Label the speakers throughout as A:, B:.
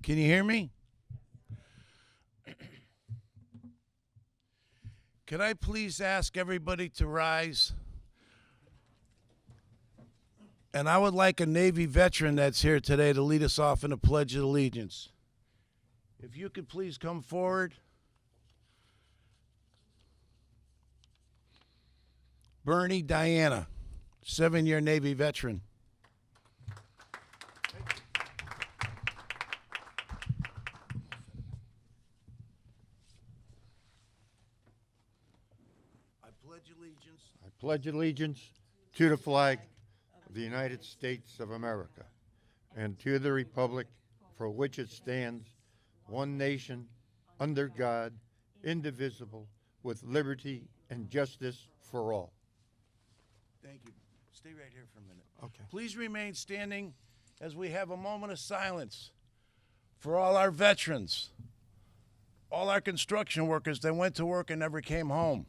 A: Can you hear me? Could I please ask everybody to rise? And I would like a Navy veteran that's here today to lead us off in a Pledge of Allegiance. If you could please come forward. Bernie Diana, 7-year Navy veteran. I pledge allegiance.
B: I pledge allegiance to the flag of the United States of America and to the republic for which it stands, one nation, under God, indivisible, with liberty and justice for all.
A: Thank you. Stay right here for a minute.
B: Okay.
A: Please remain standing as we have a moment of silence for all our veterans, all our construction workers that went to work and never came home,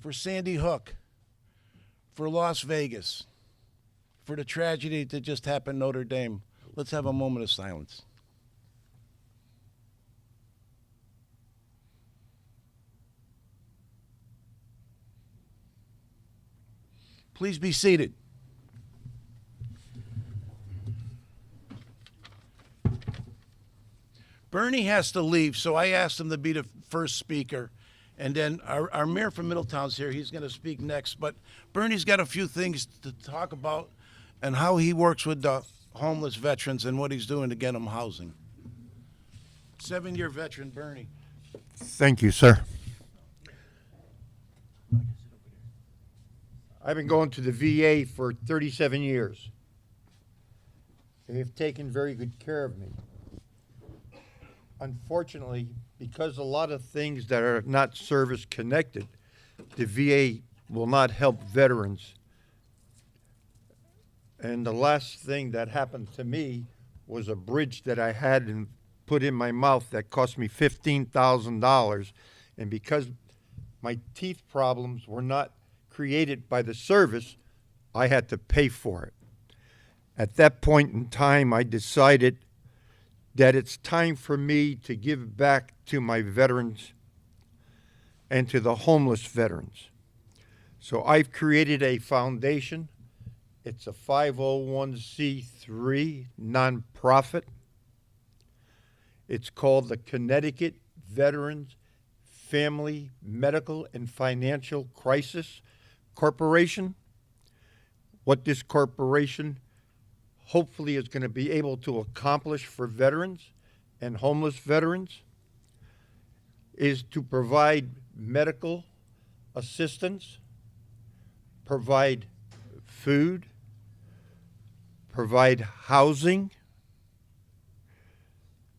A: for Sandy Hook, for Las Vegas, for the tragedy that just happened in Notre Dame. Let's have a moment of silence. Please be seated. Bernie has to leave, so I asked him to be the first speaker. And then our mayor from Middletown's here. He's going to speak next. But Bernie's got a few things to talk about and how he works with the homeless veterans and what he's doing to get them housing. 7-year veteran, Bernie.
B: Thank you, sir. I've been going to the VA for 37 years. They've taken very good care of me. Unfortunately, because a lot of things that are not service connected, the VA will not help veterans. And the last thing that happened to me was a bridge that I had and put in my mouth that cost me $15,000. And because my teeth problems were not created by the service, I had to pay for it. At that point in time, I decided that it's time for me to give back to my veterans and to the homeless veterans. So I've created a foundation. It's a 501c3 nonprofit. It's called the Connecticut Veterans Family Medical and Financial Crisis Corporation. What this corporation hopefully is going to be able to accomplish for veterans and homeless veterans is to provide medical assistance, provide food, provide housing,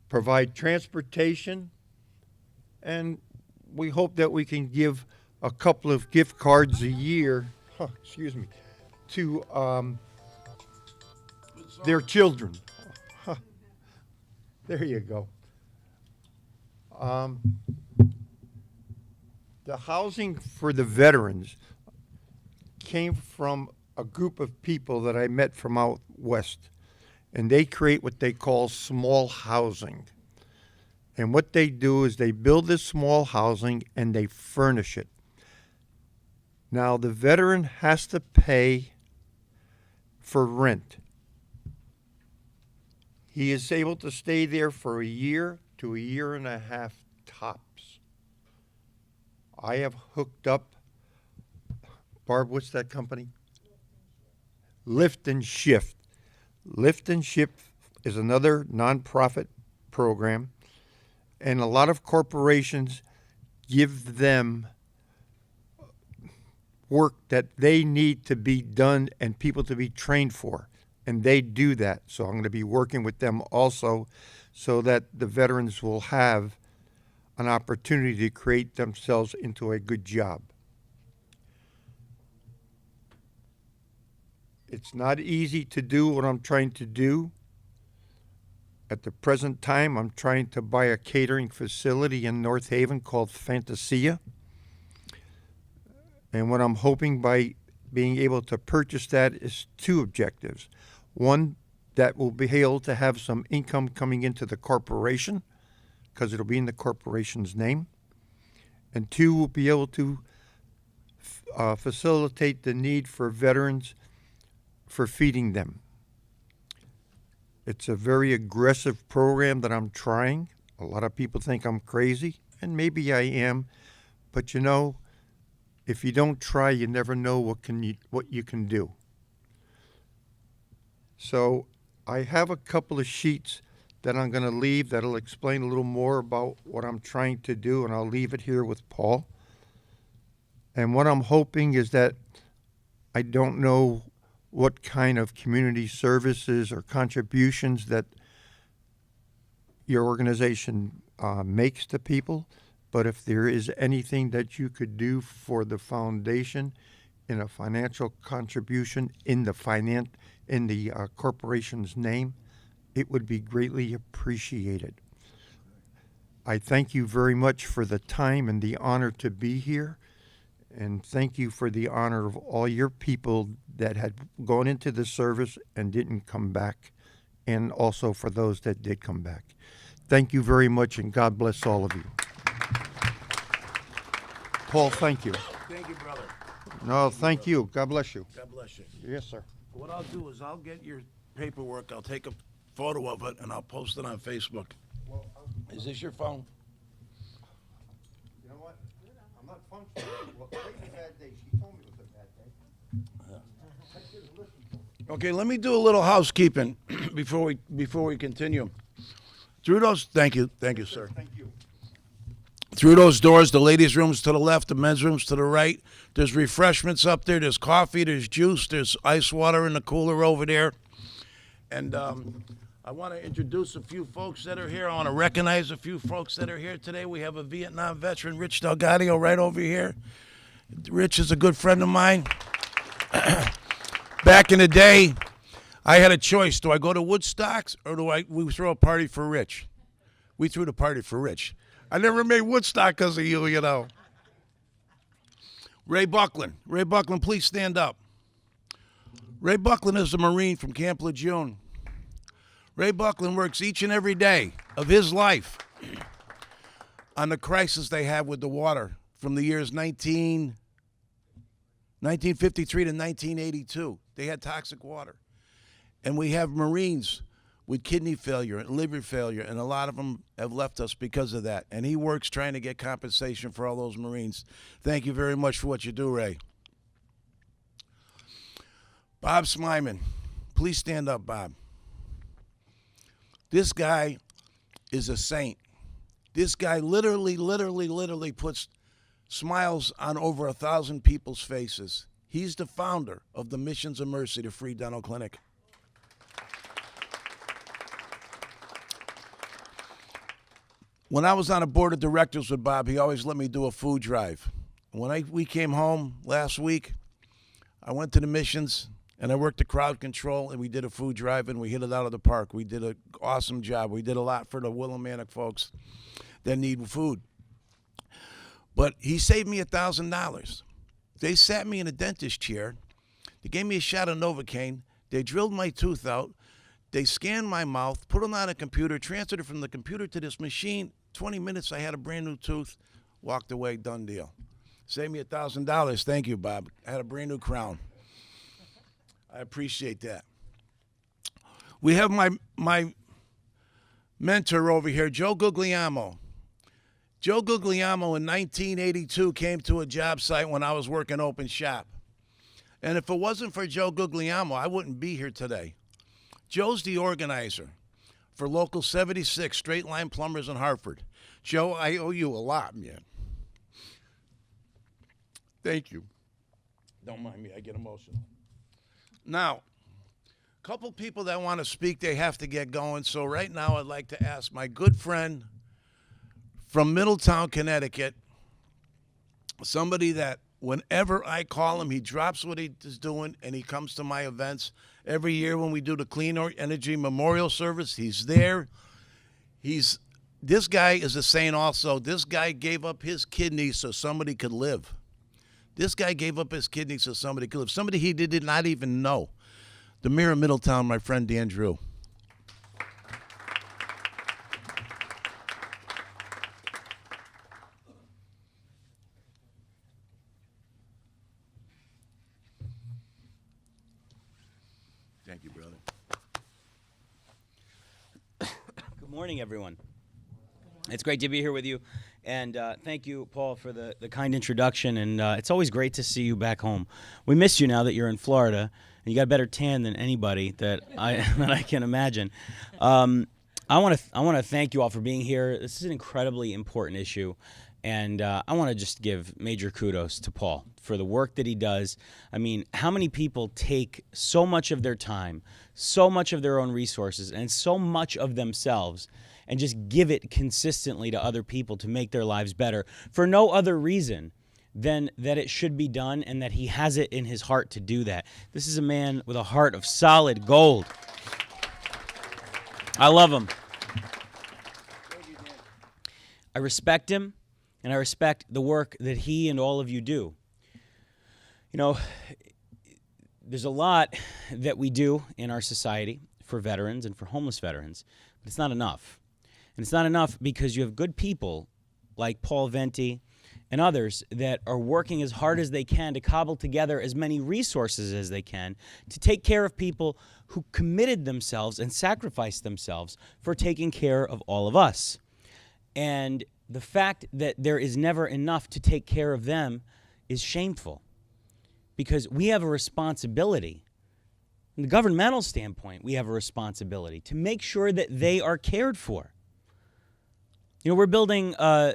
B: provide transportation, and we hope that we can give a couple of gift cards a year, to their children. There you go. The housing for the veterans came from a group of people that I met from out west, and they create what they call small housing. And what they do is they build this small housing and they furnish it. Now, the veteran has to pay for rent. He is able to stay there for a year to a year and a half tops. I have hooked up, Barb, what's that company? Lift and Shift. Lift and Shift is another nonprofit program, and a lot of corporations give them work that they need to be done and people to be trained for. And they do that. So I'm going to be working with them also so that the veterans will have an opportunity to create themselves into a good job. It's not easy to do what I'm trying to do. At the present time, I'm trying to buy a catering facility in North Haven called Fantasia. And what I'm hoping by being able to purchase that is two objectives. One, that will be able to have some income coming into the corporation, because it'll be in the corporation's name. And two, will be able to facilitate the need for veterans for feeding them. It's a very aggressive program that I'm trying. A lot of people think I'm crazy, and maybe I am, but you know, if you don't try, you never know what you can do. So I have a couple of sheets that I'm going to leave that'll explain a little more about what I'm trying to do, and I'll leave it here with Paul. And what I'm hoping is that I don't know what kind of community services or contributions that your organization makes to people, but if there is anything that you could do for the foundation in a financial contribution in the corporation's name, it would be greatly appreciated. I thank you very much for the time and the honor to be here, and thank you for the honor of all your people that had gone into the service and didn't come back, and also for those that did come back. Thank you very much, and God bless all of you. Paul, thank you.
A: Thank you, brother.
B: No, thank you. God bless you.
A: God bless you.
B: Yes, sir.
A: What I'll do is I'll get your paperwork, I'll take a photo of it, and I'll post it on Facebook. Is this your phone?
B: You know what? I'm not functioning. Well, today's a bad day. She told me it was a bad day. I should have listened to her.
A: Okay, let me do a little housekeeping before we continue. Through those, thank you, sir.
B: Thank you.
A: Through those doors, the ladies' rooms to the left, the men's rooms to the right. There's refreshments up there. There's coffee, there's juice, there's ice water in the cooler over there. And I want to introduce a few folks that are here. I want to recognize a few folks that are here today. We have a Vietnam veteran, Rich Delgadio, right over here. Rich is a good friend of mine. Back in the day, I had a choice. Do I go to Woodstocks or we throw a party for Rich? We threw the party for Rich. I never made Woodstock because of you, you know. Ray Buckland. Ray Buckland, please stand up. Ray Buckland is a Marine from Camp Lejeune. Ray Buckland works each and every day of his life on the crisis they had with the water from the years 1953 to 1982. They had toxic water. And we have Marines with kidney failure and liver failure, and a lot of them have left us because of that. And he works trying to get compensation for all those Marines. Thank you very much for what you do, Ray. Bob Slyman. Please stand up, Bob. This guy is a saint. This guy literally puts smiles on over 1,000 people's faces. He's the founder of the Missions of Mercy, the free dental clinic. When I was on a board of directors with Bob, he always let me do a food drive. When we came home last week, I went to the missions and I worked the crowd control, and we did a food drive, and we hit it out of the park. We did an awesome job. We did a lot for the Willimantic folks that need food. But he saved me $1,000. They sat me in a dentist chair. They gave me a shot of Novocaine. They drilled my tooth out. They scanned my mouth, put it on a computer, transferred it from the computer to this machine. 20 minutes, I had a brand new tooth. Walked away, done deal. Saved me $1,000. Thank you, Bob. I had a brand new crown. I appreciate that. We have my mentor over here, Joe Guglielmo. Joe Guglielmo in 1982 came to a job site when I was working open shop. And if it wasn't for Joe Guglielmo, I wouldn't be here today. Joe's the organizer for Local 76, Straight Line Plumbers in Hartford. Joe, I owe you a lot, man. Thank you. Don't mind me, I get emotional. Now, a couple people that want to speak, they have to get going. So right now I'd like to ask my good friend from Middletown, Connecticut, somebody that whenever I call him, he drops what he is doing and he comes to my events. Every year when we do the Clean Energy Memorial Service, he's there. This guy is a saint also. This guy gave up his kidneys so somebody could live. This guy gave up his kidneys so somebody could live. Somebody he did not even know. the mayor of Middletown, my friend Dan Drew. Thank you, brother.
C: Good morning, everyone. It's great to be here with you. And thank you, Paul, for the kind introduction. And it's always great to see you back home. We miss you now that you're in Florida. And you got a better tan than anybody that I can imagine. I want to thank you all for being here. This is an incredibly important issue. And I want to just give major kudos to Paul for the work that he does. I mean, how many people take so much of their time, so much of their own resources, and so much of themselves and just give it consistently to other people to make their lives better for no other reason than that it should be done and that he has it in his heart to do that. This is a man with a heart of solid gold. I love him. I respect him. And I respect the work that he and all of you do. You know, there's a lot that we do in our society for veterans and for homeless veterans, but it's not enough. And it's not enough because you have good people like Paul Venti and others that are working as hard as they can to cobble together as many resources as they can to take care of people who committed themselves and sacrificed themselves for taking care of all of us. And the fact that there is never enough to take care of them is shameful because we have a responsibility. From the governmental standpoint, we have a responsibility to make sure that they are cared for. You know, we're building a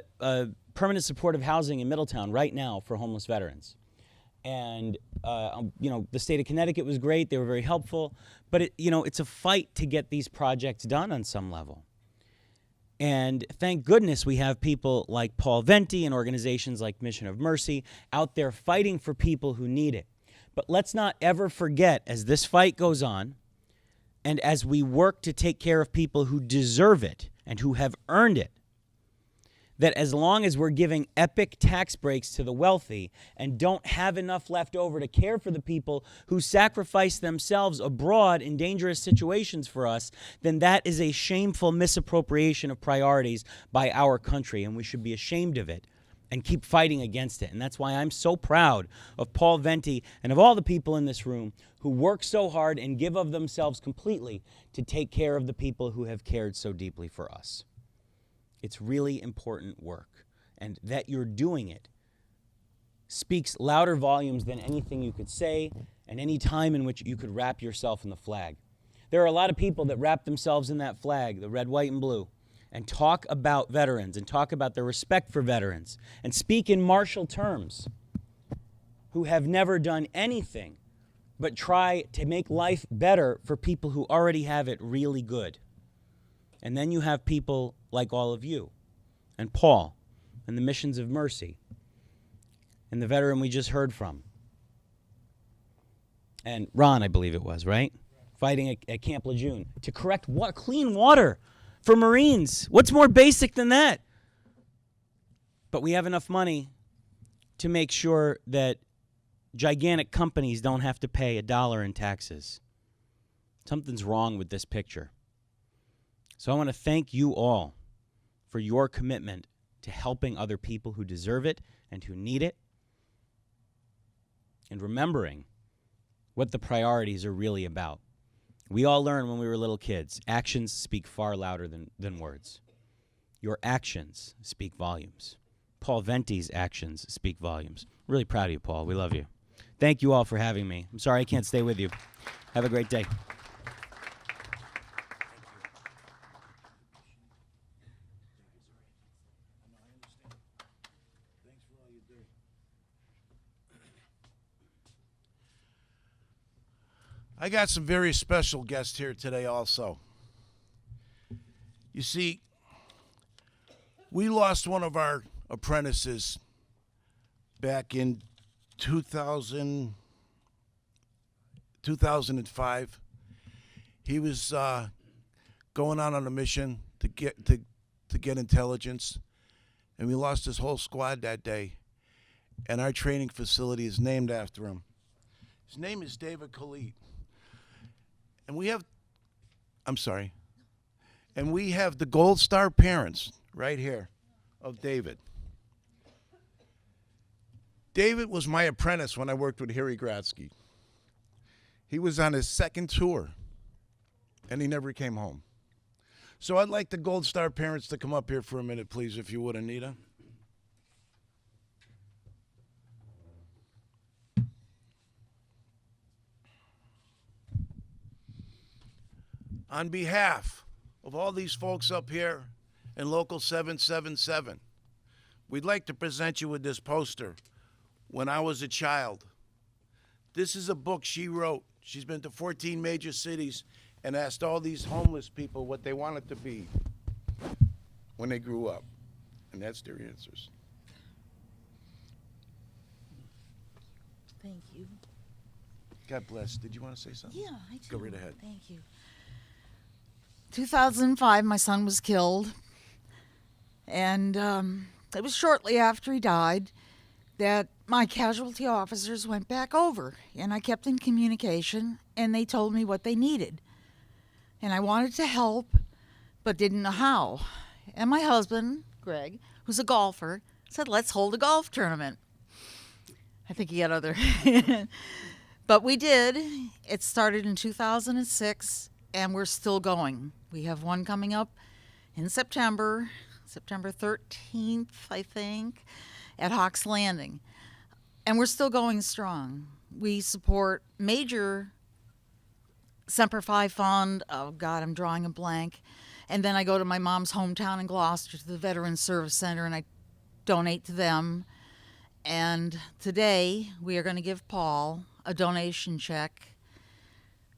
C: permanent supportive housing in Middletown right now for homeless veterans. And, you know, the state of Connecticut was great. They were very helpful. But, it's a fight to get these projects done on some level. And thank goodness we have people like Paul Venti and organizations like Mission of Mercy out there fighting for people who need it. But let's not ever forget, as this fight goes on, and as we work to take care of people who deserve it and who have earned it, that as long as we're giving epic tax breaks to the wealthy and don't have enough left over to care for the people who sacrifice themselves abroad in dangerous situations for us, then that is a shameful misappropriation of priorities by our country, and we should be ashamed of it and keep fighting against it. And that's why I'm so proud of Paul Venti and of all the people in this room who work so hard and give of themselves completely to take care of the people who have cared so deeply for us. It's really important work, and that you're doing it speaks louder volumes than anything you could say and any time in which you could wrap yourself in the flag. There are a lot of people that wrap themselves in that flag, the red, white, and blue, and talk about veterans and talk about their respect for veterans and speak in martial terms, who have never done anything but try to make life better for people who already have it really good. And then you have people like all of you, and Paul, and the Missions of Mercy, and the veteran we just heard from, and Ron, I believe it was, right? Fighting at Camp Lejeune to correct clean water for Marines. What's more basic than that? But we have enough money to make sure that gigantic companies don't have to pay $1 in taxes. Something's wrong with this picture. So I want to thank you all for your commitment to helping other people who deserve it and who need it, and remembering what the priorities are really about. We all learned when we were little kids, actions speak far louder than words. Your actions speak volumes. Paul Venti's actions speak volumes. I'm really proud of you, Paul. We love you. Thank you all for having me. I'm sorry I can't stay with you. Have a great day.
A: I got some very special guests here today also. You see, we lost one of our apprentices back in 2005. He was going out on a mission to get intelligence, and we lost his whole squad that day. And our training facility is named after him. His name is David Khalid. And we have, I'm sorry, and we have the Gold Star parents right here of David. David was my apprentice when I worked with Harry Gratzky. He was on his second tour, and he never came home. So I'd like the Gold Star parents to come up here for a minute, please, if you would, Anita. On behalf of all these folks up here in Local 777, we'd like to present you with this poster, When I Was a Child. This is a book she wrote. She's been to 14 major cities and asked all these homeless people what they wanted to be when they grew up. And that's their answers.
D: Thank you.
A: God bless. Did you want to say something?
D: Yeah, I do.
A: Go right ahead.
D: Thank you. 2005, my son was killed. And it was shortly after he died that my casualty officers went back over. And I kept in communication, and they told me what they needed. And I wanted to help, but didn't know how. And my husband, Greg, who's a golfer, said, let's hold a golf tournament. I think he had other... But we did. It started in 2006, and we're still going. We have one coming up in September 13th, I think, at Hawks Landing. And we're still going strong. We support major Semper Fi Fund. Oh, God, I'm drawing a blank. And then I go to my mom's hometown in Gloucester to the Veterans Service Center, and I donate to them. And today we are going to give Paul a donation check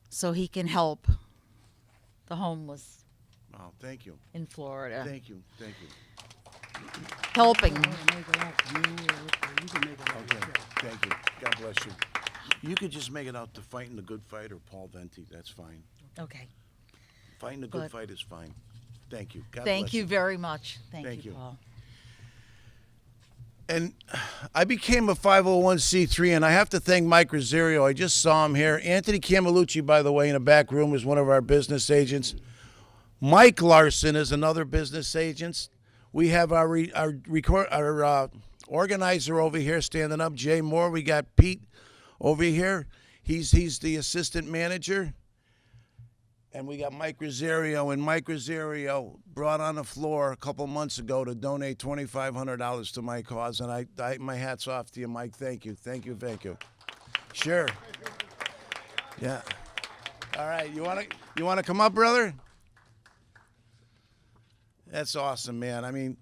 D: so he can help the homeless
A: Oh, thank you.
D: in Florida.
A: Thank you. Thank you.
D: Helping.
A: Okay. Thank you. God bless you. You could just make it out to Fighting the Good Fight or Paul Venti. That's fine.
D: Okay.
A: Fighting the Good
D: Good.
A: Fight is fine. Thank you. God
D: Thank
A: bless
D: you very much.
A: Thank
D: Thank
A: you.
D: you, Paul.
A: And I became a 501c3, and I have to thank Mike Rosario. I just saw him here. Anthony Camelucci, by the way, in the back room is one of our business agents. Mike Larson is another business agent. We have our organizer over here standing up, Jay Moore. We got Pete over here. He's the assistant manager. And we got Mike Rosario, and Mike Rosario brought on the floor a couple months ago to donate $2,500 to my cause, and I my hat's off to you, Mike. Thank you, thank you, thank you. Sure. Yeah. All right, you wanna come up, brother? That's awesome, man. I mean,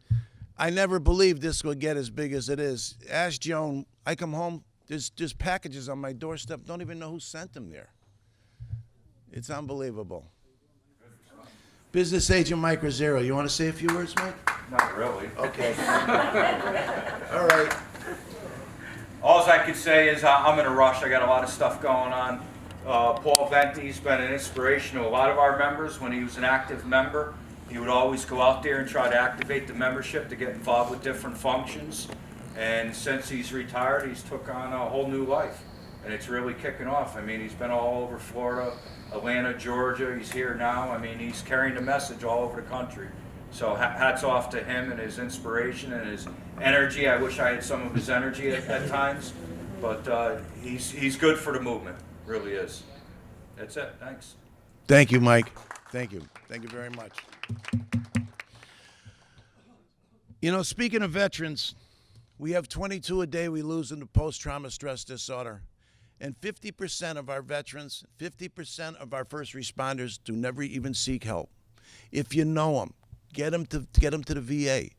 A: I never believed this would get as big as it is. Ask Joan. I come home, there's packages on my doorstep. Don't even know who sent them there. It's unbelievable. Business agent Mike Rosario. You want to say a few words, Mike?
E: Not really.
A: Okay. All right.
E: All I could say is I'm in a rush. I got a lot of stuff going on. Paul Venti's been an inspiration to a lot of our members. When he was an active member, he would always go out there and try to activate the membership to get involved with different functions. And since he's retired, he's took on a whole new life. And it's really kicking off. I mean, he's been all over Florida, Atlanta, Georgia. He's here now. I mean, he's carrying the message all over the country. So hats off to him and his inspiration and his energy. I wish I had some of his energy at times, but he's good for the movement. Really is. That's it. Thanks.
A: Thank you, Mike. Thank you. Thank you very much. You know, speaking of veterans, we have 22 a day we lose into post-trauma stress disorder. And 50% of our veterans, 50% of our first responders do never even seek help. If you know them, get them to the VA.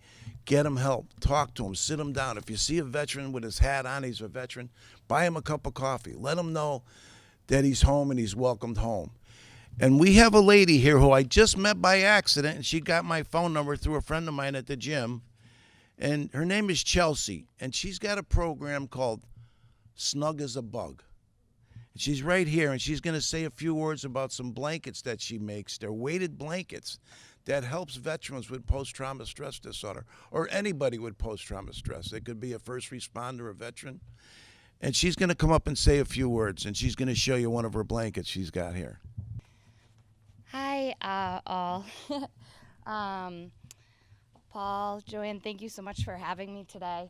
A: Get them help. Talk to them. Sit them down. If you see a veteran with his hat on, he's a veteran, buy him a cup of coffee. Let him know that he's home and he's welcomed home. And we have a lady here who I just met by accident, and she got my phone number through a friend of mine at the gym. And her name is Chelsea, and she's got a program called Snug as a Bug. She's right here, and she's going to say a few words about some blankets that she makes. They're weighted blankets that helps veterans with post-trauma stress disorder, or anybody with post-trauma stress. It could be a first responder, a veteran. And she's going to come up and say a few words, and she's going to show you one of her blankets she's got here.
F: Hi, all. Paul, Joanne, thank you so much for having me today.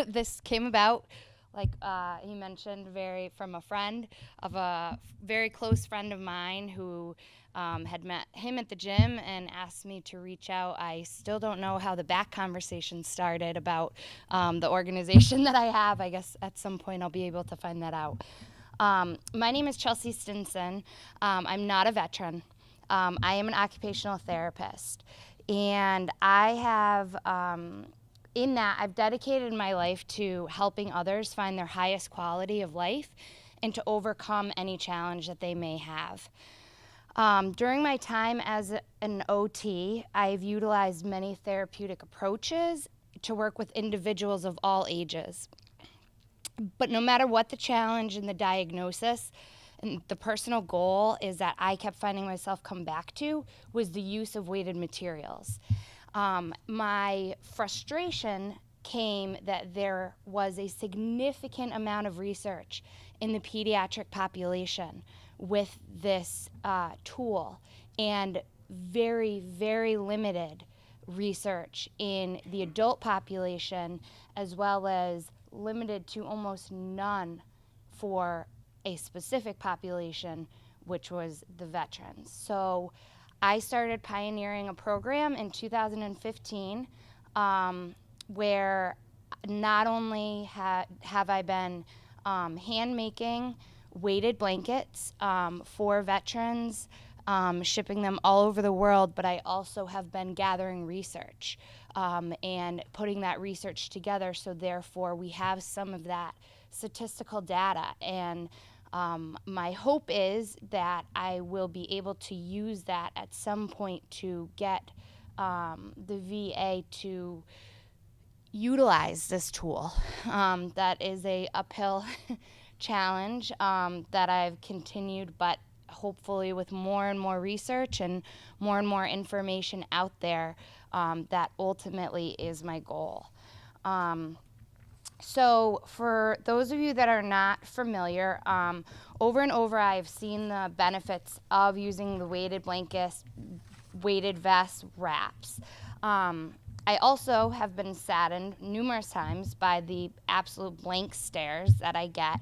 F: This came about, like he mentioned, from a friend of a very close friend of mine who had met him at the gym and asked me to reach out. I still don't know how the back conversation started about the organization that I have. I guess at some point I'll be able to find that out. My name is Chelsea Stinson. I'm not a veteran. I am an occupational therapist. And I have, in that, I've dedicated my life to helping others find their highest quality of life and to overcome any challenge that they may have. During my time as an OT, I've utilized many therapeutic approaches to work with individuals of all ages. But no matter what the challenge and the diagnosis, and the personal goal is that I kept finding myself come back to was the use of weighted materials. My frustration came that there was a significant amount of research in the pediatric population with this tool and very, very limited research in the adult population, as well as limited to almost none for a specific population, which was the veterans. So I started pioneering a program in 2015 where not only have I been hand making weighted blankets for veterans, shipping them all over the world, but I also have been gathering research and putting that research together, so therefore we have some of that statistical data. And my hope is that I will be able to use that at some point to get the VA to utilize this tool. That is a uphill challenge that I've continued, but hopefully with more and more research and more information out there, that ultimately is my goal. So for those of you that are not familiar, over and over I've seen the benefits of using the weighted blankets, weighted vests, wraps. I also have been saddened numerous times by the absolute blank stares that I get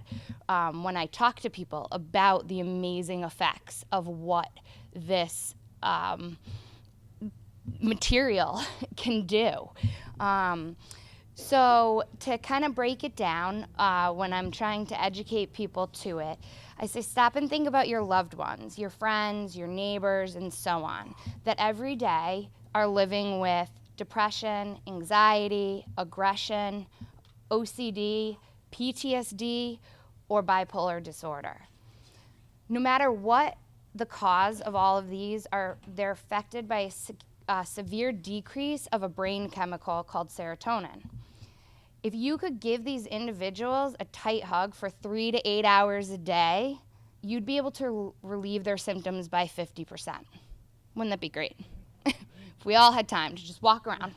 F: when I talk to people about the amazing effects of what this material can do. So to kind of break it down, when I'm trying to educate people to it, I say stop and think about your loved ones, your friends, your neighbors, and so on, that every day are living with depression, anxiety, aggression, OCD, PTSD, or bipolar disorder. No matter what the cause of all of these are, they're affected by a severe decrease of a brain chemical called serotonin. If you could give these individuals a tight hug for 3 to 8 hours a day, you'd be able to relieve their symptoms by 50%. Wouldn't that be great? If we all had time to just walk around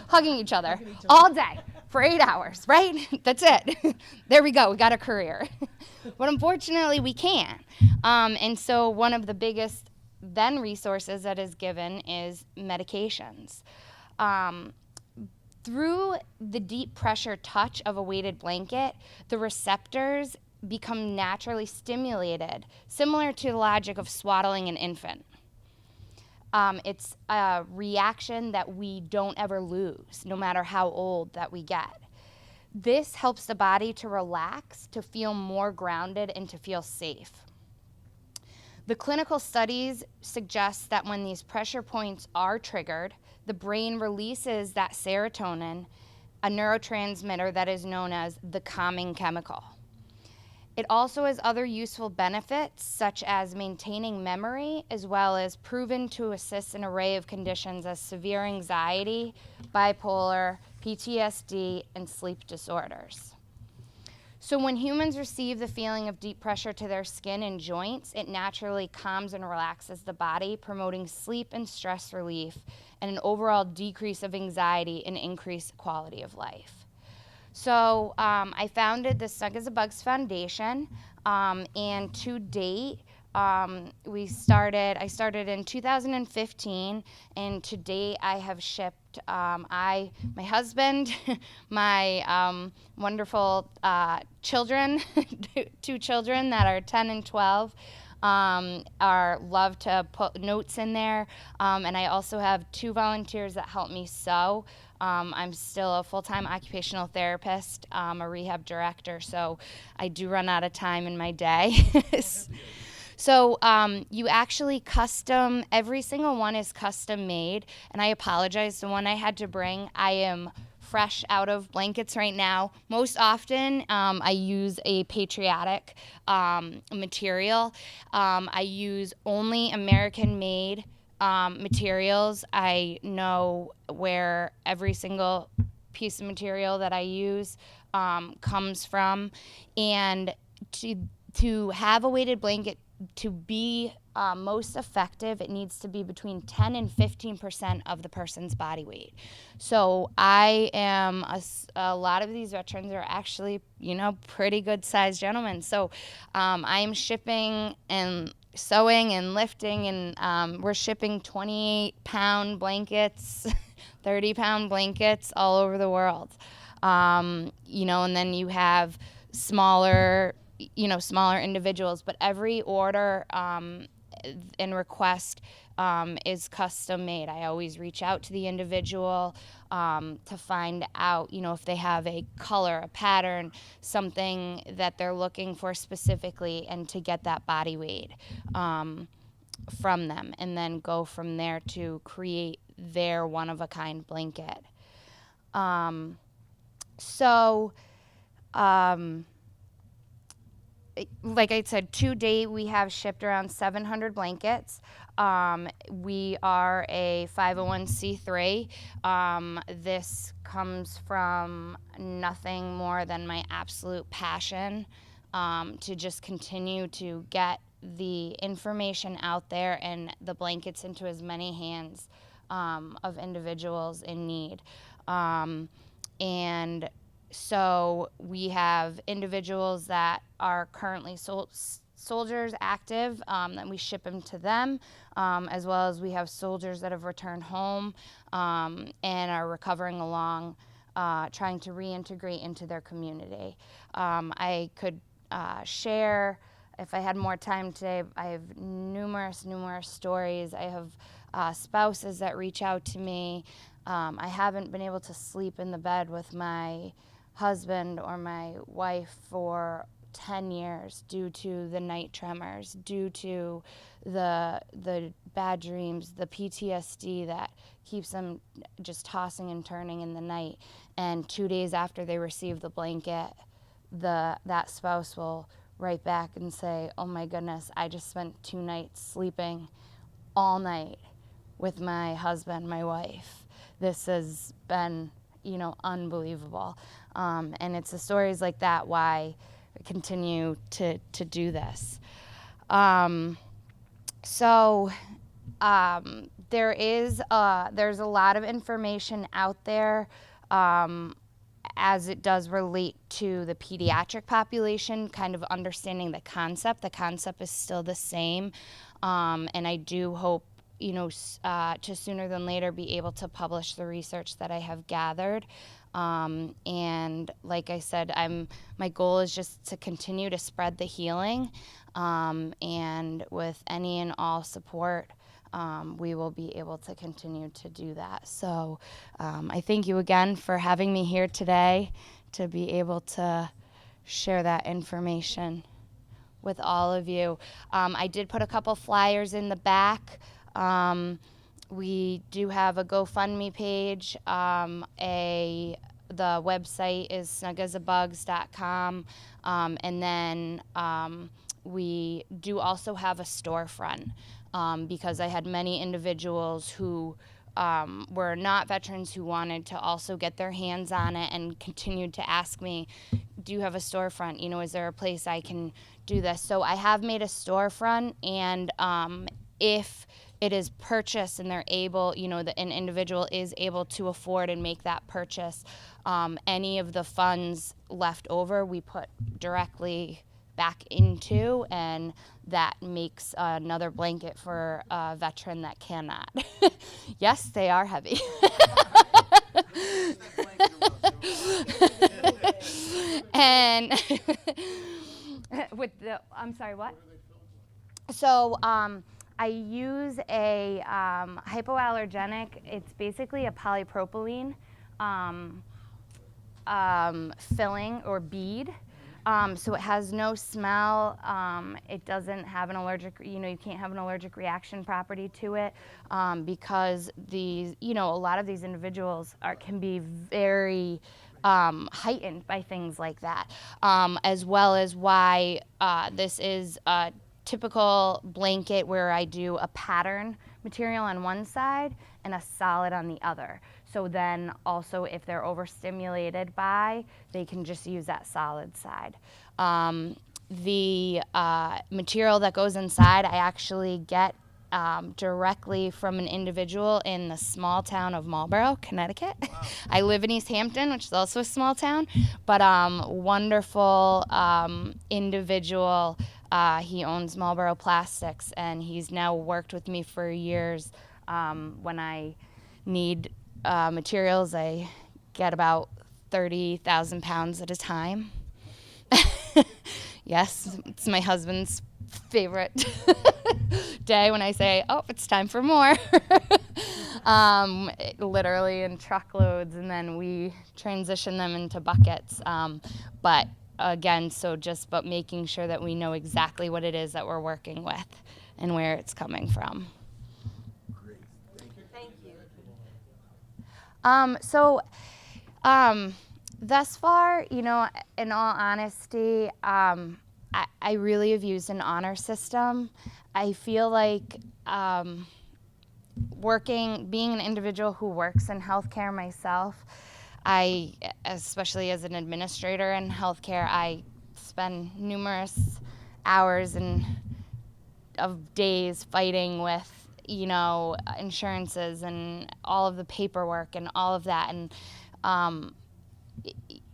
F: hugging each other all day for 8 hours, right? That's it. There we go, we got a career. But unfortunately, we can't. And so one of the biggest then resources that is given is medications. Through the deep pressure touch of a weighted blanket, the receptors become naturally stimulated, similar to the logic of swaddling an infant. It's a reaction that we don't ever lose, no matter how old that we get. This helps the body to relax, to feel more grounded, and to feel safe. The clinical studies suggest that when these pressure points are triggered, the brain releases that serotonin, a neurotransmitter that is known as the calming chemical. It also has other useful benefits, such as maintaining memory, as well as proven to assist an array of conditions as severe anxiety, bipolar, PTSD, and sleep disorders. So when humans receive the feeling of deep pressure to their skin and joints, it naturally calms and relaxes the body, promoting sleep and stress relief, and an overall decrease of anxiety and increased quality of life. So I founded the Snug as a Bug's Foundation, and to date, I started in 2015, and to date I have shipped, my husband, my wonderful children, two children that are 10 and 12, love to put notes in there, and I also have 2 volunteers that help me sew. I'm still a full-time occupational therapist, a rehab director, so I do run out of time in my day. So you actually every single one is custom made, and I apologize, the one I had to bring, I am fresh out of blankets right now. Most often, I use a patriotic material. I use only American-made materials. I know where every single piece of material that I use comes from, and to have a weighted blanket to be most effective, it needs to be between 10 and 15% of the person's body weight. So I am, a lot of these veterans are actually, pretty good sized gentlemen. So I am shipping and sewing and lifting, and we're shipping 28-pound blankets, 30-pound blankets all over the world. And then you have smaller individuals, but every order and request is custom made. I always reach out to the individual to find out, if they have a color, a pattern, something that they're looking for specifically, and to get that body weight from them, and then go from there to create their one-of-a-kind blanket. Like I said, to date, we have shipped around 700 blankets. We are a 501c3. This comes from nothing more than my absolute passion to just continue to get the information out there and the blankets into as many hands of individuals in need. And so we have individuals that are currently soldiers active, that we ship them to them, as well as we have soldiers that have returned home and are recovering along, trying to reintegrate into their community. I could share, if I had more time today, I have numerous stories. I have spouses that reach out to me. I haven't been able to sleep in the bed with my husband or my wife for 10 years due to the night tremors, due to the bad dreams, the PTSD that keeps them just tossing and turning in the night. And 2 days after they receive the blanket, that spouse will write back and say, "Oh my goodness, I just spent 2 nights sleeping all night with my husband, my wife. This has been, unbelievable." And it's the stories like that why I continue to do this. There's a lot of information out there as it does relate to the pediatric population, kind of understanding the concept. The concept is still the same, and I do hope to sooner than later be able to publish the research that I have gathered. And like I said, my goal is just to continue to spread the healing, and with any and all support, we will be able to continue to do that. So I thank you again for having me here today to be able to share that information with all of you. I did put a couple flyers in the back. We do have a GoFundMe page. The website is snugasabugs.com. And then we do also have a storefront because I had many individuals who were not veterans who wanted to also get their hands on it and continued to ask me, "Do you have a storefront? Is there a place I can do this?" So I have made a storefront, and if it is purchased and they're able, an individual is able to afford and make that purchase, any of the funds left over we put directly back into, and that makes another blanket for a veteran that cannot. Yes, they are heavy. And with the, I'm sorry, what? So I use a hypoallergenic. It's basically a polypropylene filling or bead. So it has no smell. It doesn't have an allergic, you can't have an allergic reaction property to it, because these, a lot of these individuals can be very heightened by things like that, as well as why this is a typical blanket where I do a pattern material on one side and a solid on the other. So then also if they're overstimulated they can just use that solid side. The material that goes inside I actually get directly from an individual in the small town of Marlborough, Connecticut. Wow. I live in East Hampton, which is also a small town, but wonderful individual. He owns Marlborough Plastics, and he's now worked with me for years. When I need materials, I get about 30,000 pounds at a time. Yes, it's my husband's favorite day when I say, oh, it's time for more. Literally in truckloads, and then we transition them into buckets. But again, but making sure that we know exactly what it is that we're working with and where it's coming from.
A: Great. Thank you.
F: Thus far, in all honesty, I really have used an honor system. I feel like being an individual who works in healthcare myself, especially as an administrator in healthcare, I spend numerous hours of days fighting with, insurances and all of the paperwork and all of that. And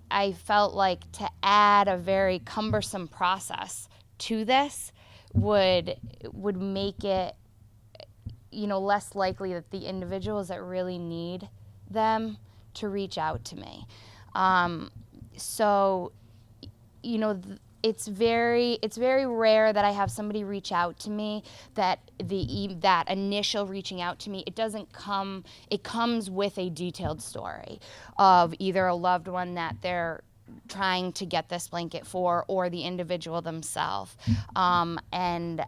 F: I felt like to add a very cumbersome process to this would make it, less likely that the individuals that really need them to reach out to me. It's very rare that I have somebody reach out to me that that initial reaching out to me, it comes with a detailed story of either a loved one that they're trying to get this blanket for, or the individual themselves. And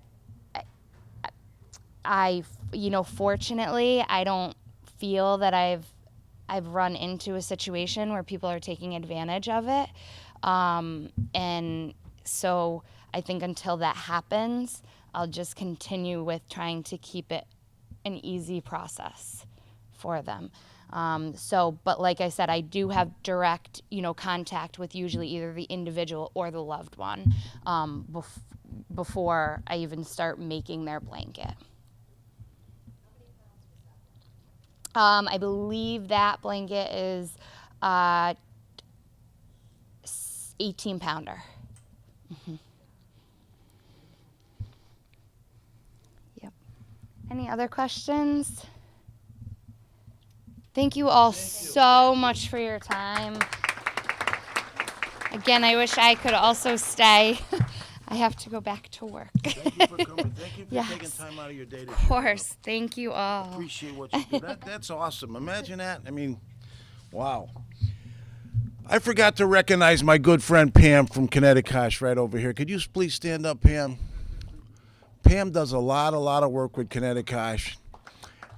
F: fortunately, I don't feel that I've run into a situation where people are taking advantage of it. And so I think until that happens, I'll just continue with trying to keep it an easy process for them. But like I said, I do have direct, contact with usually either the individual or the loved one before I even start making their blanket. I believe that blanket is 18-pounder. Mm-hmm. Yep. Any other questions? Thank you all so much for your time. Again, I wish I could also stay. I have to go back to work.
A: Thank you for coming. Thank you for taking time out of your day to
F: Of course. Thank you all.
A: Appreciate what you do. That's awesome. Imagine that. I mean, wow. I forgot to recognize my good friend Pam from Connecticut right over here. Could you please stand up, Pam? Pam does a lot of work with Connecticut.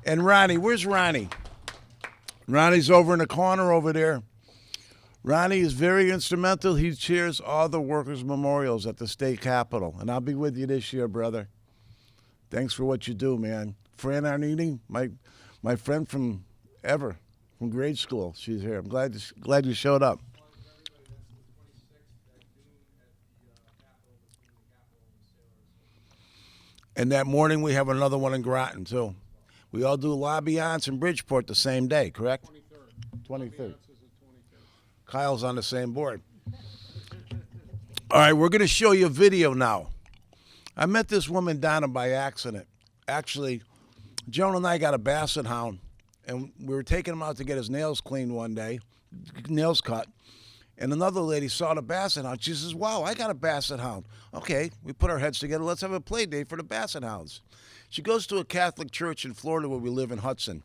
A: And Ronnie, where's Ronnie? Ronnie's over in the corner over there. Ronnie is very instrumental. He chairs all the workers' memorials at the state capitol. And I'll be with you this year, brother. Thanks for what you do, man. Fran Arnini, my friend from grade school. She's here. I'm glad you showed up. And that morning we have another one in Groton, too. We all do L'Alliance in Bridgeport the same day, correct? 23rd. Kyle's on the same board. All right, we're going to show you a video now. I met this woman, Donna, by accident. Actually, Joan and I got a basset hound, and we were taking him out to get his nails cleaned one day, nails cut. And another lady saw the basset hound. She says, wow, I got a basset hound. Okay, we put our heads together. Let's have a play day for the basset hounds. She goes to a Catholic church in Florida where we live in Hudson,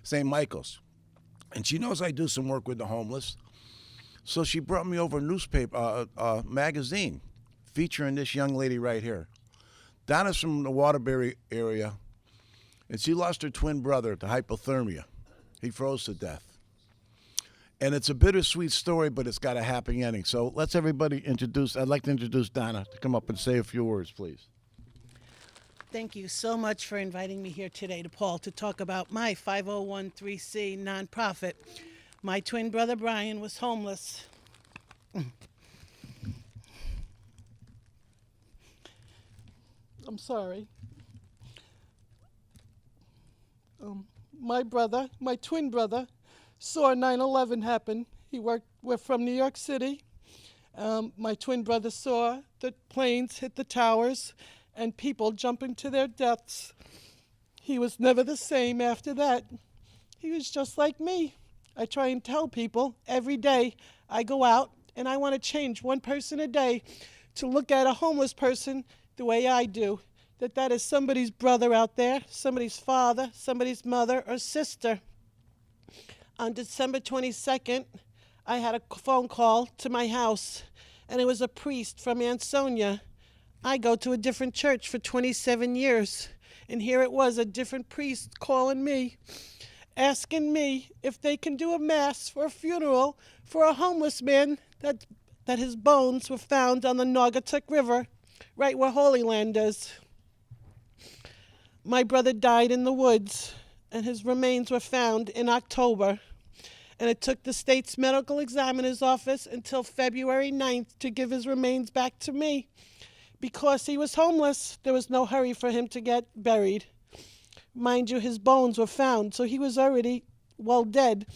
A: St. Michael's. And she knows I do some work with the homeless. So she brought me over a newspaper, magazine featuring this young lady right here. Donna's from the Waterbury area, and she lost her twin brother to hypothermia. He froze to death. And it's a bittersweet story, but it's got a happy ending. So let's everybody introduce, I'd like to introduce Donna to come up and say a few words, please.
G: Thank you so much for inviting me here today to Paul to talk about my 5013C nonprofit. My twin brother Brian was homeless. I'm sorry. My twin brother, saw 9/11 happen. We're from New York City. My twin brother saw the planes hit the towers and people jumping to their deaths. He was never the same after that. He was just like me. I try and tell people every day I go out and I want to change one person a day to look at a homeless person the way I do. That is somebody's brother out there, somebody's father, somebody's mother or sister. On December 22nd, I had a phone call to my house, and it was a priest from Ansonia. I go to a different church for 27 years, and here it was, a different priest calling me, asking me if they can do a mass for a funeral for a homeless man that his bones were found on the Naugatuck River, right where Holy Land is. My brother died in the woods, and his remains were found in October. And it took the state's medical examiner's office until February 9th to give his remains back to me. Because he was homeless, there was no hurry for him to get buried. Mind you, his bones were found, so he was already well dead.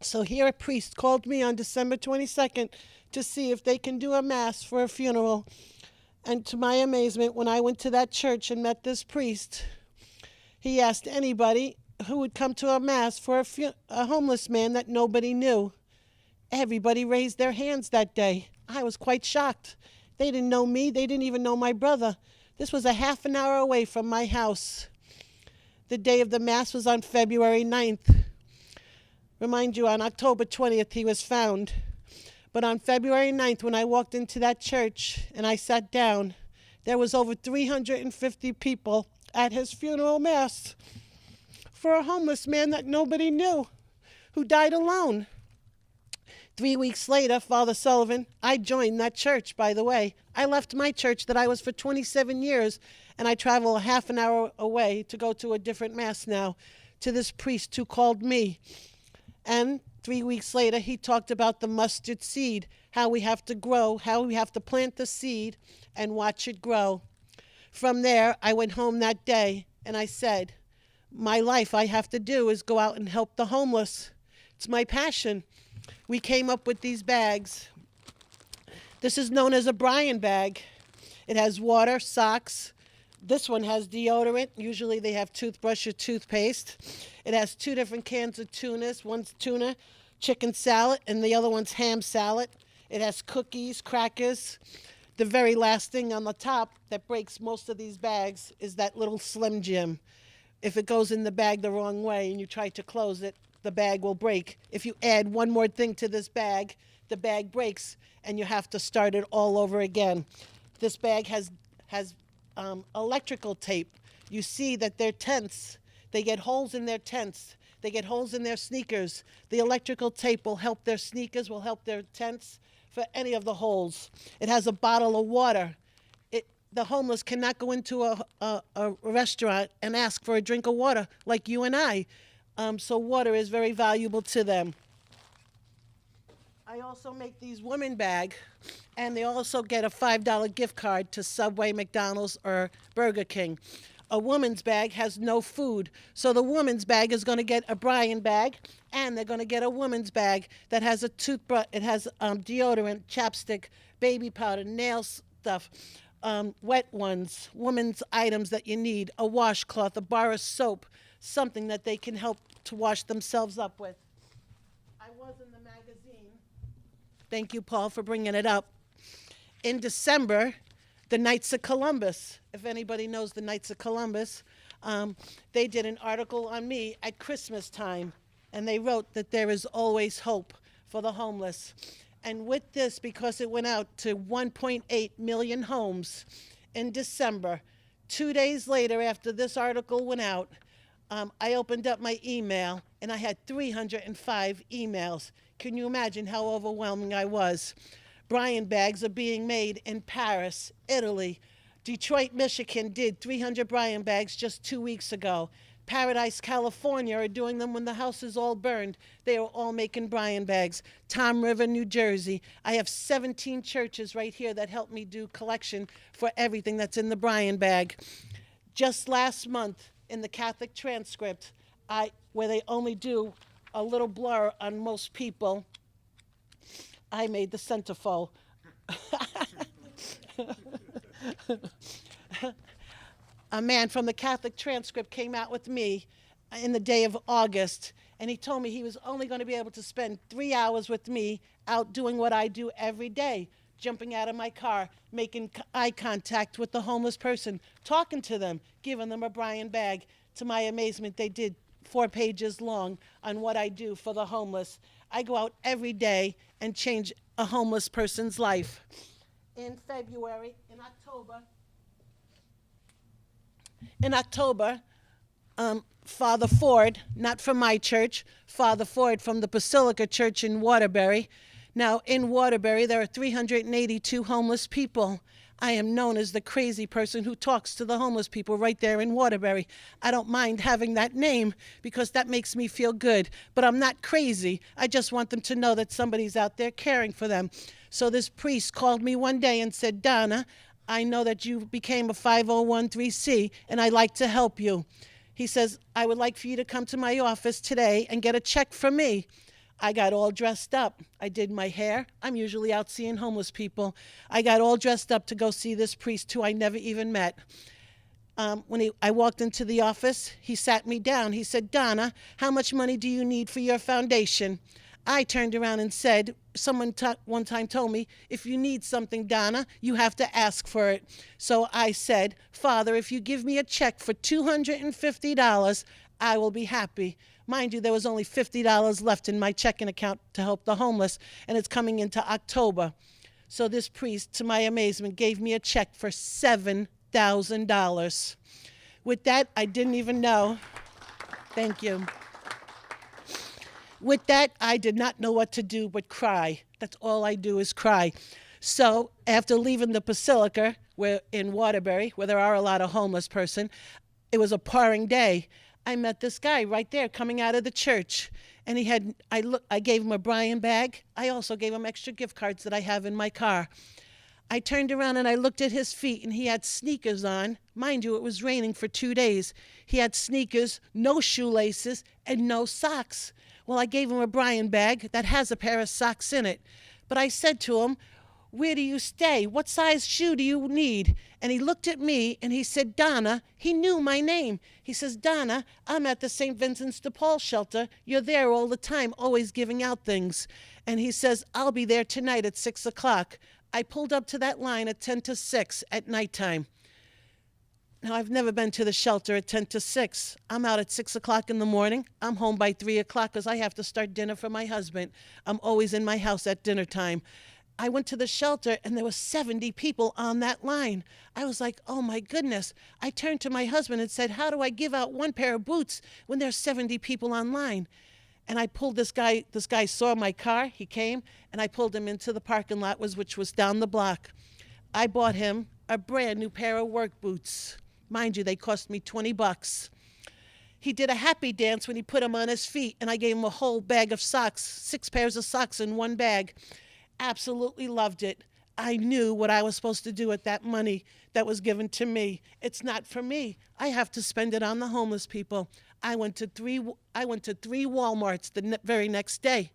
G: So here a priest called me on December 22nd to see if they can do a mass for a funeral. And to my amazement, when I went to that church and met this priest, he asked anybody who would come to a mass for a homeless man that nobody knew. Everybody raised their hands that day. I was quite shocked. They didn't know me. They didn't even know my brother. This was a half an hour away from my house. The day of the mass was on February 9th. Remind you, on October 20th, he was found. But on February 9th, when I walked into that church and I sat down, there was over 350 people at his funeral mass for a homeless man that nobody knew, who died alone. 3 weeks later, Father Sullivan, I joined that church, by the way. I left my church that I was for 27 years, and I travel a half an hour away to go to a different mass now, to this priest who called me. And 3 weeks later, he talked about the mustard seed, how we have to grow, how we have to plant the seed and watch it grow. From there, I went home that day, and I said, my life I have to do is go out and help the homeless. It's my passion. We came up with these bags. This is known as a Brian bag. It has water, socks. This one has deodorant. Usually they have toothbrush or toothpaste. It has 2 different cans of tunas. One's tuna, chicken salad, and the other one's ham salad. It has cookies, crackers. The very last thing on the top that breaks most of these bags is that little Slim Jim. If it goes in the bag the wrong way and you try to close it, the bag will break. If you add one more thing to this bag, the bag breaks and you have to start it all over again. This bag has electrical tape. You see that their tents, they get holes in their tents. They get holes in their sneakers. The electrical tape will help their sneakers, will help their tents for any of the holes. It has a bottle of water. The homeless cannot go into a restaurant and ask for a drink of water like you and I. So water is very valuable to them. I also make these women bag, and they also get a $5 gift card to Subway, McDonald's, or Burger King. A woman's bag has no food, so the woman's bag is going to get a Brian bag, and they're going to get a woman's bag that has a toothbrush, it has deodorant, chapstick, baby powder, nail stuff, wet ones, women's items that you need, a washcloth, a bar of soap, something that they can help to wash themselves up with. I was in the magazine. Thank you, Paul, for bringing it up. In December, the Knights of Columbus, if anybody knows the Knights of Columbus, they did an article on me at Christmas time, and they wrote that there is always hope for the homeless. And with this, because it went out to 1.8 million homes in December, 2 days later after this article went out, I opened up my email, and I had 305 emails. Can you imagine how overwhelming I was? Brian bags are being made in Paris, Italy. Detroit, Michigan did 300 Brian bags just 2 weeks ago. Paradise, California are doing them when the house is all burned. They are all making Brian bags. Tom River, New Jersey. I have 17 churches right here that help me do collection for everything that's in the Brian bag. Just last month in the Catholic transcript, where they only do a little blur on most people, I made the centerfold. A man from the Catholic transcript came out with me in the day of August, and he told me he was only going to be able to spend 3 hours with me out doing what I do every day, jumping out of my car, making eye contact with the homeless person, talking to them, giving them a Brian bag. To my amazement, they did 4 pages long on what I do for the homeless. I go out every day and change a homeless person's life. In October, Father Ford, not from my church, Father Ford from the Basilica Church in Waterbury. Now, in Waterbury, there are 382 homeless people. I am known as the crazy person who talks to the homeless people right there in Waterbury. I don't mind having that name because that makes me feel good, but I'm not crazy. I just want them to know that somebody's out there caring for them. So this priest called me one day and said, Donna, I know that you became a 5013C, and I'd like to help you. He says, I would like for you to come to my office today and get a check from me. I got all dressed up. I did my hair. I'm usually out seeing homeless people. I got all dressed up to go see this priest who I never even met. I walked into the office, he sat me down. He said, Donna, how much money do you need for your foundation? I turned around and said, someone one time told me, if you need something, Donna, you have to ask for it. So I said, Father, if you give me a check for $250, I will be happy. Mind you, there was only $50 left in my checking account to help the homeless, and it's coming into October. So this priest, to my amazement, gave me a check for $7,000. With that, I didn't even know. Thank you. With that, I did not know what to do but cry. That's all I do is cry. So after leaving the Basilica, where in Waterbury, where there are a lot of homeless person, it was a pouring day. I met this guy right there coming out of the church, and I gave him a Brian bag. I also gave him extra gift cards that I have in my car. I turned around and I looked at his feet, and he had sneakers on. Mind you, it was raining for 2 days. He had sneakers, no shoelaces, and no socks. Well, I gave him a Brian bag that has a pair of socks in it. But I said to him, where do you stay? What size shoe do you need? And he looked at me and he said, Donna, he knew my name. He says, Donna, I'm at the St. Vincent de Paul shelter. You're there all the time, always giving out things. And he says, I'll be there tonight at 6 o'clock. I pulled up to that line at 10 to 6 at nighttime. Now, I've never been to the shelter at 10 to 6. I'm out at 6 o'clock in the morning. I'm home by 3 o'clock because I have to start dinner for my husband. I'm always in my house at dinner time. I went to the shelter, and there were 70 people on that line. I was like, oh, my goodness. I turned to my husband and said, how do I give out one pair of boots when there's 70 people online? And I pulled this guy. This guy saw my car. He came, and I pulled him into the parking lot, which was down the block. I bought him a brand new pair of work boots. Mind you, they cost me $20. He did a happy dance when he put them on his feet, and I gave him a whole bag of socks, 6 pairs of socks in one bag. Absolutely loved it. I knew what I was supposed to do with that money that was given to me. It's not for me. I have to spend it on the homeless people. I went to three Walmarts the very next day.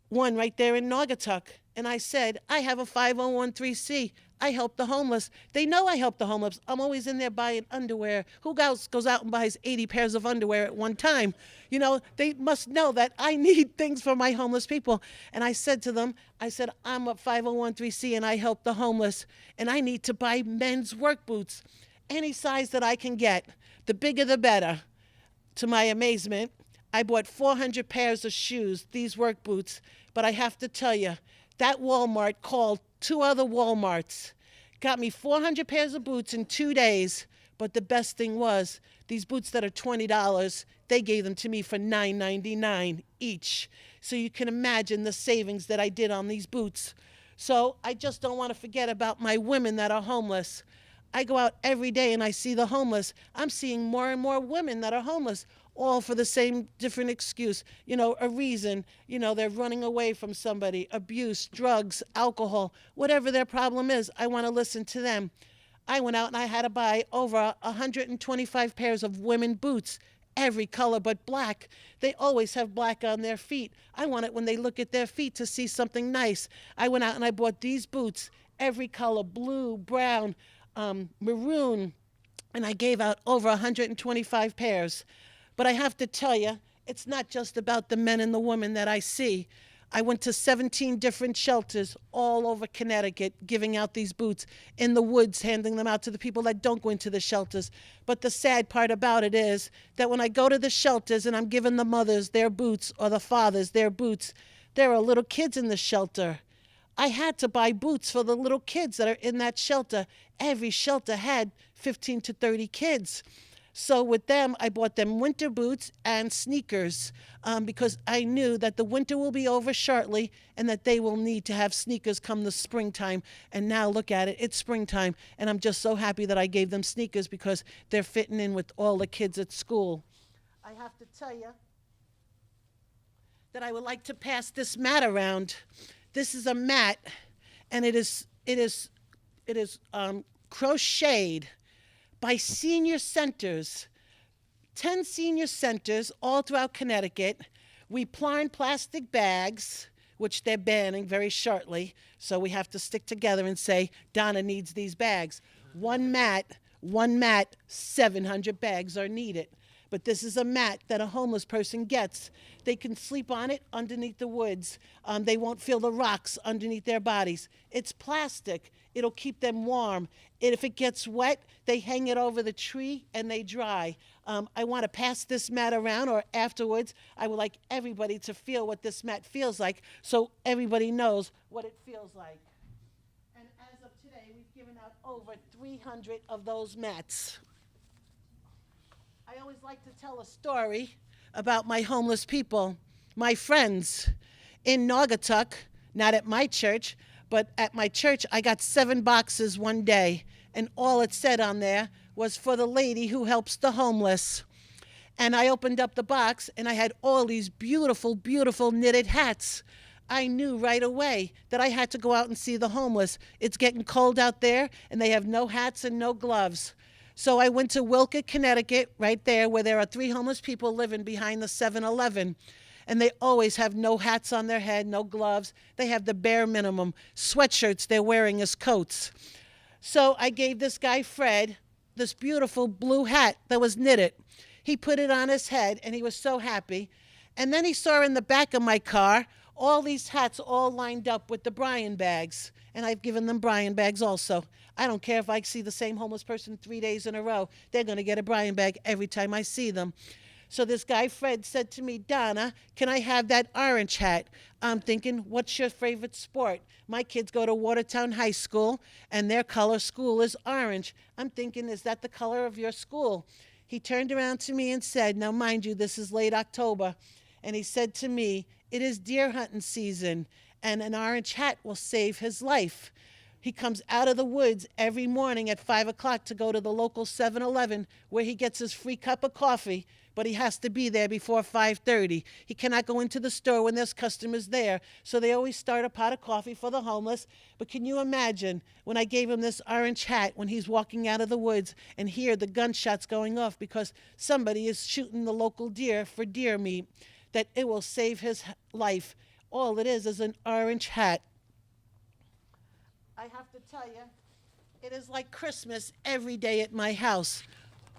G: One right there in Naugatuck. And I said, I have a 501c. I help the homeless. They know I help the homeless. I'm always in there buying underwear. Who goes out and buys 80 pairs of underwear at one time? You know, they must know that I need things for my homeless people. And I said to them, I said, I'm a 501c and I help the homeless. And I need to buy men's work boots, any size that I can get. The bigger the better. To my amazement, I bought 400 pairs of shoes, these work boots. But I have to tell you, that Walmart called 2 other Walmarts, got me 400 pairs of boots in 2 days. But the best thing was, these boots that are $20, they gave them to me for $9.99 each. So you can imagine the savings that I did on these boots. So I just don't want to forget about my women that are homeless. I go out every day and I see the homeless. I'm seeing more and more women that are homeless, all for the same different excuse, you know, a reason, you know, they're running away from somebody, abuse, drugs, alcohol, whatever their problem is. I want to listen to them. I went out and I had to buy over 125 pairs of women boots, every color but black. They always have black on their feet. I want it when they look at their feet to see something nice. I went out and I bought these boots, every color, blue, brown, maroon, and I gave out over 125 pairs. But I have to tell you, it's not just about the men and the women that I see. I went to 17 different shelters all over Connecticut giving out these boots, in the woods handing them out to the people that don't go into the shelters. But the sad part about it is that when I go to the shelters and I'm giving the mothers their boots or the fathers their boots, there are little kids in the shelter. I had to buy boots for the little kids that are in that shelter. Every shelter had 15 to 30 kids. So with them, I bought them winter boots and sneakers because I knew that the winter will be over shortly and that they will need to have sneakers come the springtime. And now look at it, it's springtime. And I'm just so happy that I gave them sneakers because they're fitting in with all the kids at school. I have to tell you that I would like to pass this mat around. This is a mat, and it is crocheted by senior centers, 10 senior centers all throughout Connecticut. We plant plastic bags, which they're banning very shortly, so we have to stick together and say, Donna needs these bags. One mat, 700 bags are needed. But this is a mat that a homeless person gets. They can sleep on it underneath the woods. They won't feel the rocks underneath their bodies. It's plastic. It'll keep them warm. And if it gets wet, they hang it over the tree and they dry. I want to pass this mat around, or afterwards, I would like everybody to feel what this mat feels like so everybody knows what it feels like. And as of today, we've given out over 300 of those mats. I always like to tell a story about my homeless people, my friends. In Naugatuck, not at my church, but at my church, I got 7 boxes one day, and all it said on there was for the lady who helps the homeless. And I opened up the box, and I had all these beautiful, beautiful knitted hats. I knew right away that I had to go out and see the homeless. It's getting cold out there, and they have no hats and no gloves. So I went to Wilkett, Connecticut, right there where there are 3 homeless people living behind the 7-Eleven. And they always have no hats on their head, no gloves. They have the bare minimum sweatshirts they're wearing as coats. So I gave this guy, Fred, this beautiful blue hat that was knitted. He put it on his head, and he was so happy. And then he saw in the back of my car all these hats all lined up with the Brian bags. And I've given them Brian bags also. I don't care if I see the same homeless person 3 days in a row. They're going to get a Brian bag every time I see them. So this guy, Fred, said to me, Donna, can I have that orange hat? I'm thinking, what's your favorite sport? My kids go to Watertown High School, and their color school is orange. I'm thinking, is that the color of your school? He turned around to me and said, now mind you, this is late October. And he said to me, it is deer hunting season, and an orange hat will save his life. He comes out of the woods every morning at 5 o'clock to go to the local 7-Eleven where he gets his free cup of coffee, but he has to be there before 5:30. He cannot go into the store when there's customers there, so they always start a pot of coffee for the homeless. But can you imagine when I gave him this orange hat when he's walking out of the woods and hear the gunshots going off because somebody is shooting the local deer for deer meat, that it will save his life. All it is an orange hat. I have to tell you, it is like Christmas every day at my house.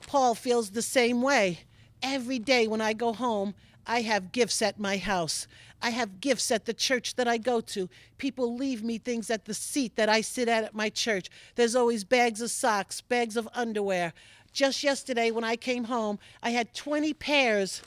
G: Paul feels the same way. Every day when I go home, I have gifts at my house. I have gifts at the church that I go to. People leave me things at the seat that I sit at my church. There's always bags of socks, bags of underwear. Just yesterday when I came home, I had 20 pairs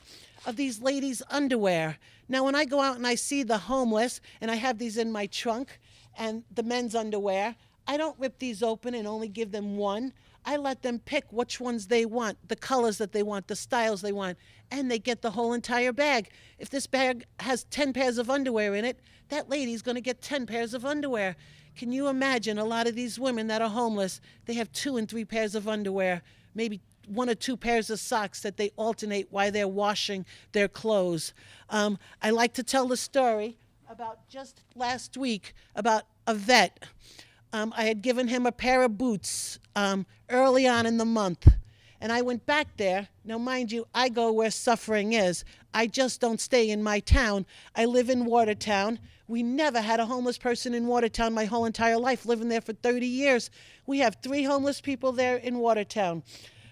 G: of these ladies' underwear. Now, when I go out and I see the homeless, and I have these in my trunk, and the men's underwear, I don't rip these open and only give them one. I let them pick which ones they want, the colors that they want, the styles they want, and they get the whole entire bag. If this bag has 10 pairs of underwear in it, that lady's going to get 10 pairs of underwear. Can you imagine a lot of these women that are homeless, they have 2 and 3 pairs of underwear, maybe 1 or 2 pairs of socks that they alternate while they're washing their clothes. I like to tell the story about just last week about a vet. I had given him a pair of boots early on in the month. And I went back there. Now, mind you, I go where suffering is. I just don't stay in my town. I live in Watertown. We never had a homeless person in Watertown my whole entire life, living there for 30 years. We have 3 homeless people there in Watertown.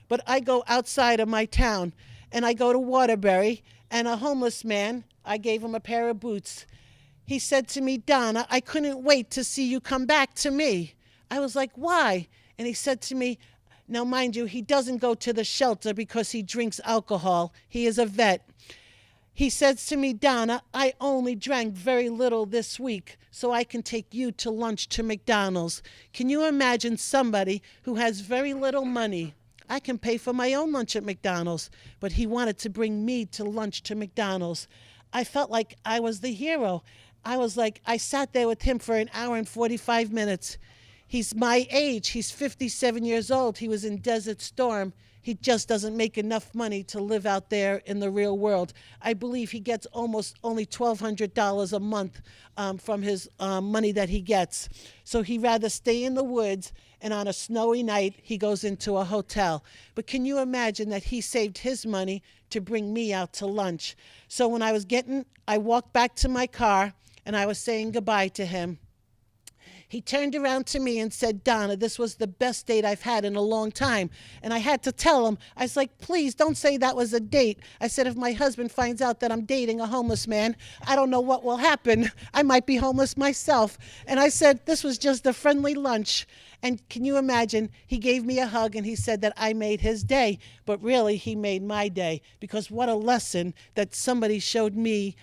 G: But I go outside of my town, and I go to Waterbury, and a homeless man, I gave him a pair of boots. He said to me, Donna, I couldn't wait to see you come back to me. I was like, why? And he said to me, now, mind you, he doesn't go to the shelter because he drinks alcohol. He is a vet. He says to me, Donna, I only drank very little this week, so I can take you to lunch to McDonald's. Can you imagine somebody who has very little money? I can pay for my own lunch at McDonald's, but he wanted to bring me to lunch to McDonald's. I felt like I was the hero. I sat there with him for 1 hour and 45 minutes. He's my age. He's 57 years old. He was in Desert Storm. He just doesn't make enough money to live out there in the real world. I believe he gets almost only $1,200 a month from his money that he gets. So he'd rather stay in the woods, and on a snowy night, he goes into a hotel. But can you imagine that he saved his money to bring me out to lunch? So when I walked back to my car, and I was saying goodbye to him. He turned around to me and said, Donna, this was the best date I've had in a long time. And I had to tell him, I was like, please don't say that was a date. I said, if my husband finds out that I'm dating a homeless man, I don't know what will happen. I might be homeless myself. And I said, this was just a friendly lunch. And can you imagine, he gave me a hug and he said that I made his day. But really, he made my day. Because what a lesson that somebody showed me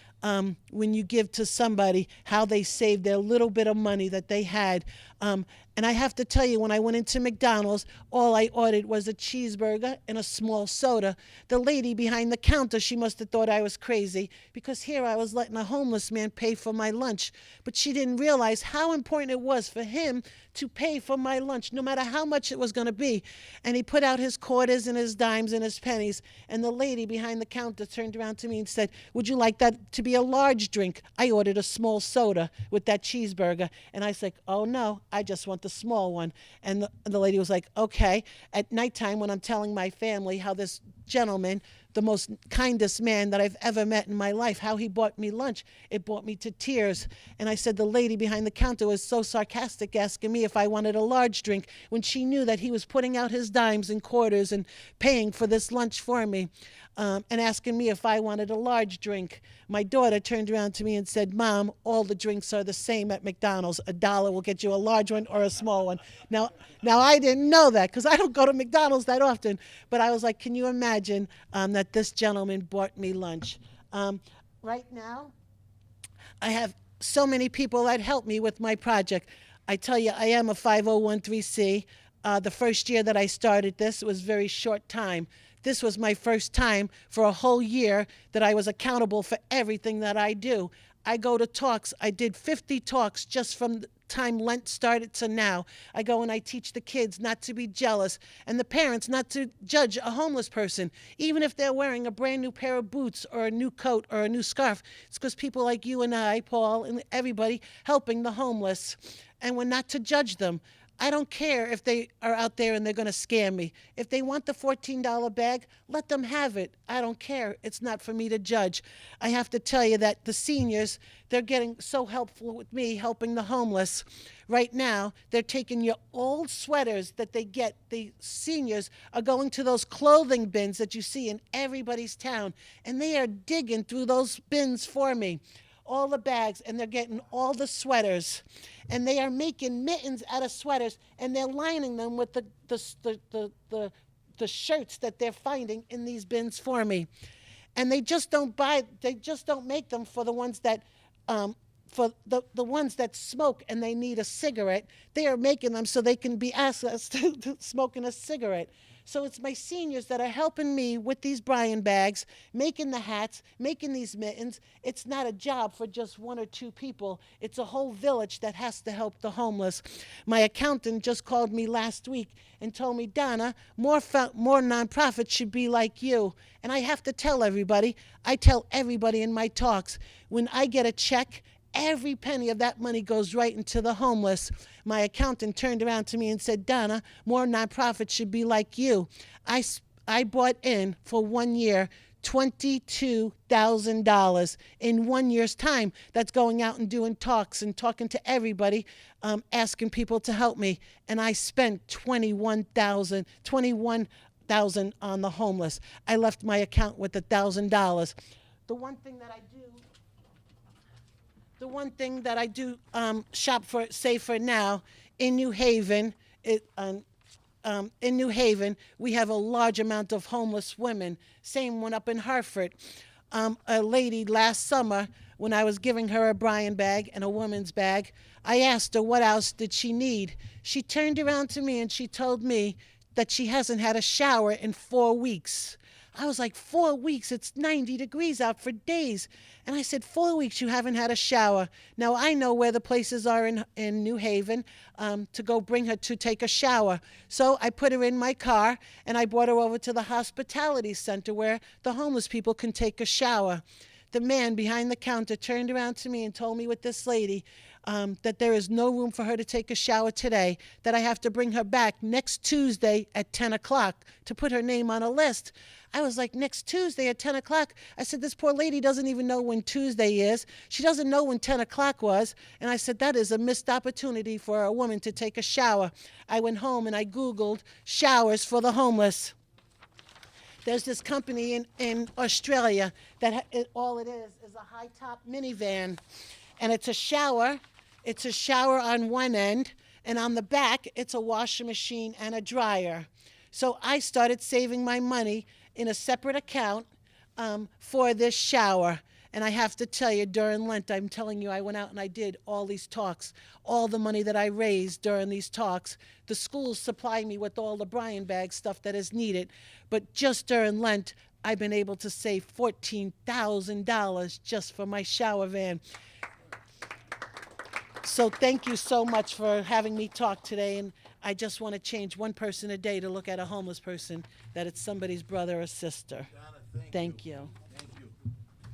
G: when you give to somebody how they saved their little bit of money that they had. And I have to tell you, when I went into McDonald's, all I ordered was a cheeseburger and a small soda. The lady behind the counter, she must have thought I was crazy, because here I was letting a homeless man pay for my lunch. But she didn't realize how important it was for him to pay for my lunch, no matter how much it was going to be. And he put out his quarters and his dimes and his pennies. And the lady behind the counter turned around to me and said, would you like that to be a large drink? I ordered a small soda with that cheeseburger. And I was like, oh no, I just want the small one. And the lady was like, okay. At nighttime, when I'm telling my family how this gentleman, the most kindest man that I've ever met in my life, how he bought me lunch, it brought me to tears. And I said the lady behind the counter was so sarcastic, asking me if I wanted a large drink, when she knew that he was putting out his dimes and quarters and paying for this lunch for me, and asking me if I wanted a large drink. My daughter turned around to me and said, Mom, all the drinks are the same at McDonald's. $1 will get you a large one or a small one. Now I didn't know that, because I don't go to McDonald's that often. But I was like, can you imagine that this gentleman bought me lunch? Right now, I have so many people that help me with my project. I tell you, I am a 5013C. The first year that I started this, it was a very short time. This was my first time for a whole year that I was accountable for everything that I do. I go to talks. I did 50 talks just from the time Lent started to now. I go and I teach the kids not to be jealous, and the parents not to judge a homeless person, even if they're wearing a brand new pair of boots or a new coat or a new scarf. It's because people like you and I, Paul, and everybody helping the homeless, and we're not to judge them. I don't care if they are out there and they're going to scam me. If they want the $14 bag, let them have it. I don't care. It's not for me to judge. I have to tell you that the seniors, they're getting so helpful with me helping the homeless. Right now, they're taking your old sweaters that they get. The seniors are going to those clothing bins that you see in everybody's town, and they are digging through those bins for me. All the bags, and they're getting all the sweaters, and they are making mittens out of sweaters, and they're lining them with the shirts that they're finding in these bins for me. And they just don't make them for the ones that for the ones that smoke and they need a cigarette. They are making them so they can be access to smoking a cigarette. So it's my seniors that are helping me with these Brian bags, making the hats, making these mittens. It's not a job for just one or two people. It's a whole village that has to help the homeless. My accountant just called me last week and told me, Donna, more nonprofits should be like you. And I have to tell everybody, I tell everybody in my talks, when I get a check, every penny of that money goes right into the homeless. My accountant turned around to me and said, Donna, more nonprofits should be like you. I brought in for 1 year $22,000 in 1 year's time. That's going out and doing talks and talking to everybody, asking people to help me. And I spent $21,000 on the homeless. I left my account with $1,000. The one thing that I do shop for, say for now, in New Haven, we have a large amount of homeless women. Same one up in Hartford. A lady last summer, when I was giving her a Brian bag and a woman's bag, I asked her what else did she need. She turned around to me and she told me that she hasn't had a shower in 4 weeks. I was like, 4 weeks? It's 90 degrees out for days. And I said, 4 weeks you haven't had a shower. Now, I know where the places are in New Haven to go bring her to take a shower. So I put her in my car, and I brought her over to the hospitality center where the homeless people can take a shower. The man behind the counter turned around to me and told me with this lady that there is no room for her to take a shower today, that I have to bring her back next Tuesday at 10 o'clock to put her name on a list. I was like, next Tuesday at 10 o'clock? I said, this poor lady doesn't even know when Tuesday is. She doesn't know when 10 o'clock was. And I said, that is a missed opportunity for a woman to take a shower. I went home and I Googled showers for the homeless. There's this company in Australia that all it is a high-top minivan. And it's a shower. It's a shower on one end. And on the back, it's a washing machine and a dryer. So I started saving my money in a separate account for this shower. And I have to tell you, during Lent, I'm telling you, I went out and I did all these talks. All the money that I raised during these talks, the schools supply me with all the Brian bag stuff that is needed. But just during Lent, I've been able to save $14,000 just for my shower van. So thank you so much for having me talk today. And I just want to change one person a day to look at a homeless person, that it's somebody's brother or sister.
A: Donna,
G: Thank you.